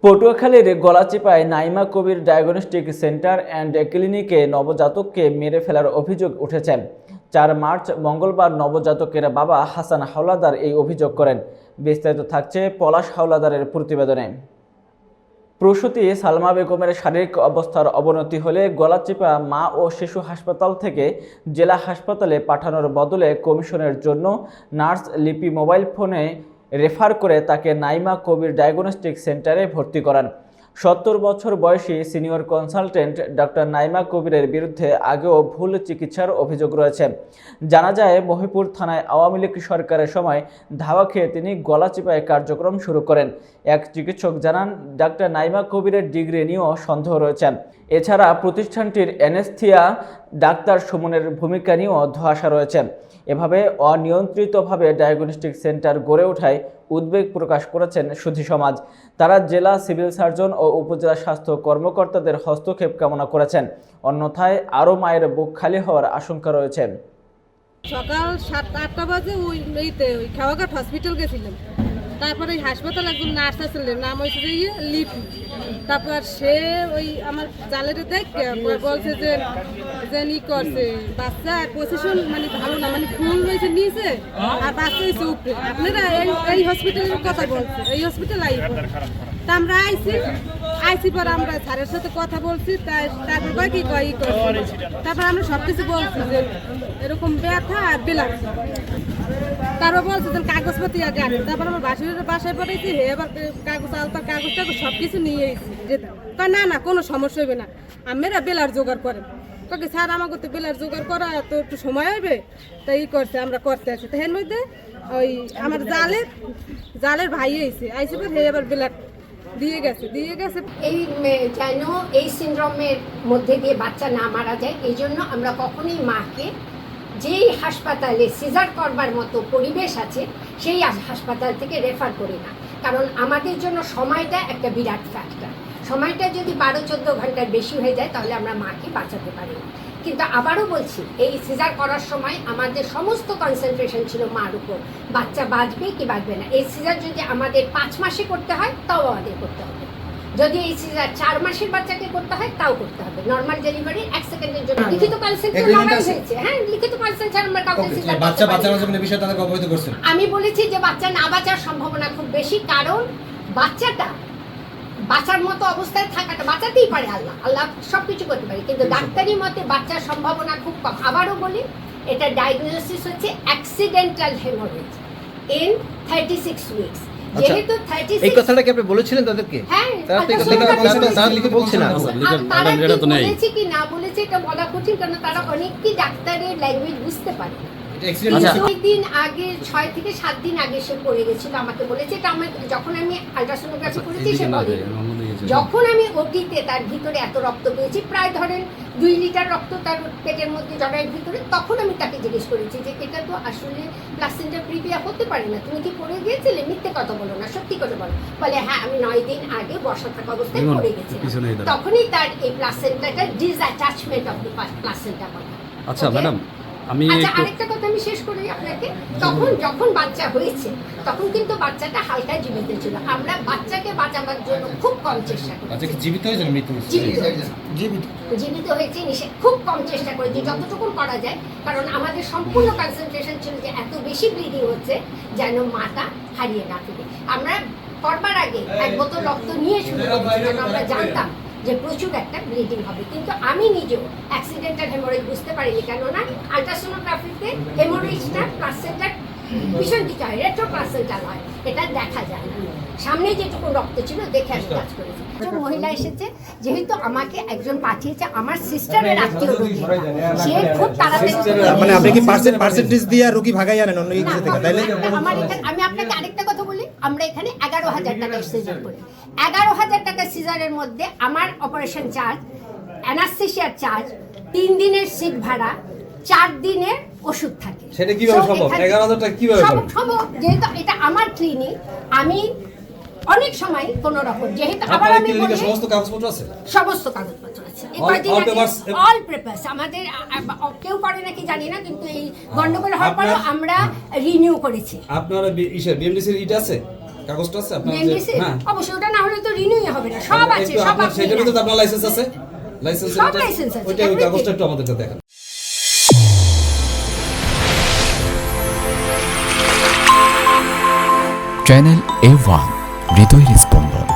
পটুয়াখালীর গলাচিপায় নাইমা কবির diagnostic centre and ক্লিনিকে নবজাতককে মেরে ফেলার অভিযোগ উঠেছে। ৪ মার্চ মঙ্গলবার নবজাতকের বাবা হাসান হাওলাদার এই অভিযোগ করেন। বিস্তারিত থাকছে পলাশ হাওলাদারের প্রতিবেদনে। প্রসূতি সালমা বেগমের শারীরিক অবস্থার অবনতি হলে গলাচিপা মা ও শিশু হাসপাতাল থেকে জেলা হাসপাতালে পাঠানোর বদলে কমিশনের জন্য নার্স লিপি মোবাইল ফোনে রেফার করে তাকে নাইমা কবির ডায়াগনস্টিক সেন্টারে ভর্তি করান। ৭০ বছর বয়সী সিনিয়র কনসালটেন্ট ডক্টর নাইমা কবিরের বিরুদ্ধে আগেও ভুল চিকিৎসার অভিযোগ রয়েছে। জানা যায়, মহিপুর থানায় আওয়ামী লীগ সরকারের সময় ধাওয়া খেয়ে তিনি গলাচিপায় কার্যক্রম শুরু করেন। এক চিকিৎসক জানান, ডক্টর নাইমা কবিরের ডিগ্রি নিয়েও সন্দেহ রয়েছে। এছাড়া প্রতিষ্ঠানটির অ্যানেস্থিয়া ডাক্তার সুমনের ভূমিকা নিয়েও ধোঁয়াশা রয়েছে। এভাবে অনিয়ন্ত্রিতভাবে ডায়াগনস্টিক সেন্টার গড়ে ওঠায় উদ্বেগ প্রকাশ করেছেন সুধী সমাজ। তারা জেলা সিভিল সার্জন ও উপজেলা স্বাস্থ্য কর্মকর্তাদের হস্তক্ষেপ কামনা করেছেন। অন্যথায় আরও মায়ের বুক খালি হওয়ার আশঙ্কা রয়েছে। সকাল 7-8টা বাজে ওই খেওয়াঘাট হসপিটাল গেছিলাম। তারপরে ওই হাসপাতাল একজন নার্স আসলেন, নাম হয়েছে যে লিপি। তারপর সে ওই আমার জালের দেখে বলছে যে ই করছে বাচ্চা পজিশন মানে ভালো না, মানে ফুল হয়েছে নিচে আর বাচ্চা হয়েছে উপরে। আপনারা এই হসপিটালের কথা বলছে, এই হসপিটাল তা আমরা আইসি পর আমরা স্যারের সাথে কথা বলছি। তারপর কয় কি কয় ই করছে। তারপর আমরা সব কিছু বলছি যে এরকম ব্যথা আর বেলাচ্ছে। তারপর বলছে যে কাগজপত্র আগে আনে। তারপর আমার বাসায় পড়েছি, এবার কাগজটা সব কিছু নিয়ে এসেছি যেতাম। না কোনো সমস্যা হবে না, আমরা বেলার জোগাড় করেন। তোকে স্যার আমাকে তো বেলার জোগাড় করা তো একটু সময় হবে, তাই ই করছে আমরা করতে আসি। তো এর মধ্যে ওই আমার জালের ভাই আইসি পর এবার বেলার দিয়ে গেছে। এই যেন এই সিনড্রোমের মধ্যে দিয়ে বাচ্চা না মারা যায়, এই জন্য আমরা কখনোই মাকে যেই হাসপাতালে সিজার করবার মতো পরিবেশ আছে সেই হাসপাতাল থেকে রেফার করি না। কারণ আমাদের জন্য সময়টা একটা বিরাট ফ্যাক্টর। সময়টা যদি 12-14 ঘন্টার বেশি হয়ে যায় তাহলে আমরা মাকে বাঁচাতে পারি না। কিন্তু আবারও বলছি, এই সিজার করার সময় আমাদের সমস্ত কনসেন্ট্রেশন ছিল মার উপর, বাচ্চা বাঁচবে কি বাঁচবে না। এই সিজার যদি আমাদের 5 মাসে করতে হয় তাও আমাদের করতে হবে। যদি এই সিজার 4 মাসের বাচ্চাকে করতে হয় তাও করতে হবে। নর্মাল ডেলিভারি 1 সেকেন্ডের জন্য লিখিত কনসেন্ট হয়েছে। হ্যাঁ, লিখিত কনসেন্ট ছাড়া আমরা কাউকে সিজার বাচ্চা বাঁচানোর জন্য বিষয় তাদেরকে অবহিত করছেন। আমি বলেছি যে বাচ্চা না বাঁচার সম্ভাবনা খুব বেশি, কারণ বাচ্চাটা বাঁচার মতো অবস্থায় থাকাটা বাঁচাতেই পারে আল্লাহ সব কিছু করতে পারে, কিন্তু ডাক্তারি মতে বাচ্চার সম্ভাবনা খুব কম। আবারও বলি, এটা ডায়াগনোসিস হচ্ছে অ্যাক্সিডেন্টাল হেমোরেজ ইন 36 উইকস। যেহেতু 36 এই কথাটা কি আপনি বলেছিলেন তাদেরকে? হ্যাঁ, তারা লিখে বলছে না। তারা বলেছে কি না বলেছে এটা বলা কঠিন, কারণ তারা অনেক কি ডাক্তারের ল্যাঙ্গুয়েজ বুঝতে পারে না। 6 দিন আগে 6 থেকে 7 দিন আগে সে পড়ে গেছিল, আমাকে বলেছে। এটা আমার যখন আমি আল্ট্রাসোনোগ্রাফি করেছি সে বলে, যখন আমি ওটিতে তার ভিতরে এত রক্ত পেয়েছি, প্রায় ধরেন 2 লিটার রক্ত তার পেটের মধ্যে জড়ার ভিতরে, তখন আমি তাকে জিজ্ঞেস করেছি যে এটা তো আসলে প্লাসেন্টা প্রিভিয়া হতে পারে না, তুমি কি পড়ে গিয়েছিলে? মিথ্যে কথা বলো না, সত্যি করে বলো। বলে হ্যাঁ, আমি 9 দিন আগে বসা থাকা অবস্থায় পড়ে গেছিলাম। তখনই তার এই প্লাসেন্টাটা ডিসঅ্যাটাচমেন্ট অফ দ্য প্লাসেন্টা বলে। আচ্ছা ম্যাডাম, আরেকটা কথা আমি শেষ করি আপনাকে। যখন বাচ্চা হয়েছে তখন কিন্তু বাচ্চাটা হালকা জীবিত ছিল। আমরা বাচ্চাকে বাঁচাবার জন্য খুব কম চেষ্টা করি। জীবিত হয়েছে, মৃত্যু জীবিত হয়েছে খুব কম চেষ্টা করেছি, যতটুকু করা যায়। কারণ আমাদের সম্পূর্ণ কনসেন্ট্রেশন ছিল যে এত বেশি ব্লিডিং হচ্ছে যেন মাটা হারিয়ে না ফেলে। আমরা করবার আগে 1 বোতল রক্ত নিয়ে শুরু করেছি, কারণ আমরা জানতাম যে প্রচুর একটা ব্লিডিং হবে। কিন্তু আমি নিজেও অ্যাক্সিডেন্টাল হেমোরেজ বুঝতে পারিনি, কেননা আল্ট্রাসোনোগ্রাফিতে হেমোরেজটা প্লাসেন্টার ভীষণ দিতে হয়, রেট্রো প্লাসেন্টাল হয়, এটা দেখা যায় না। সামনে যেটুকু রক্ত ছিল দেখে আমি কাজ করেছি। একজন মহিলা এসেছে, যেহেতু আমাকে একজন পাঠিয়েছে আমার সিস্টারের আত্মীয় রোগী, সে খুব তাড়াতাড়ি মানে আপনি কি পার্সেন্টেজ দিয়ে রোগী ভাগাই আনেন অন্য কিছু থেকে, তাইলে? আমি আপনাকে আরেকটা কথা বলি, আমরা এখানে 11,000 টাকা সিজার করি। 11,000 টাকা সিজারের মধ্যে আমার অপারেশন চার্জ, অ্যানাস্থেসিয়ার চার্জ, 3 দিনের সিট ভাড়া, 4 দিনের ওষুধ থাকে। সেটা কিভাবে সম্ভব? 11,000 টাকা কিভাবে সম্ভব? যেহেতু এটা আমার ক্লিনিক, আমি অনেক সময় কোন রকম, যেহেতু আবার আমি বলি সমস্ত কাগজপত্র আছে, সমস্ত কাগজপত্র আছে, অল পেপারস আমাদের কেউ করে নাকি জানি না, কিন্তু এই গন্ডগোল হওয়ার পর আমরা রিনিউ করেছি। আপনারা বিএমডিসির ইট আছে? কাগজটা আছে আপনার যে বিএনডিসি হ্যাঁ অবশ্যই ওটা না হলে তো রিনিউই হবে না, সব আছে, একটু সব আপনার আপনি সেটার ভিতরে তো আপনার লাইসেন্স আছে, লাইসেন্স সব লাইসেন্স আছে, ওইটা ওই everything। কাগজটা একটু আমাদেরকে দেখান। চ্যানেল A1 হৃদয়ের স্পন্দন।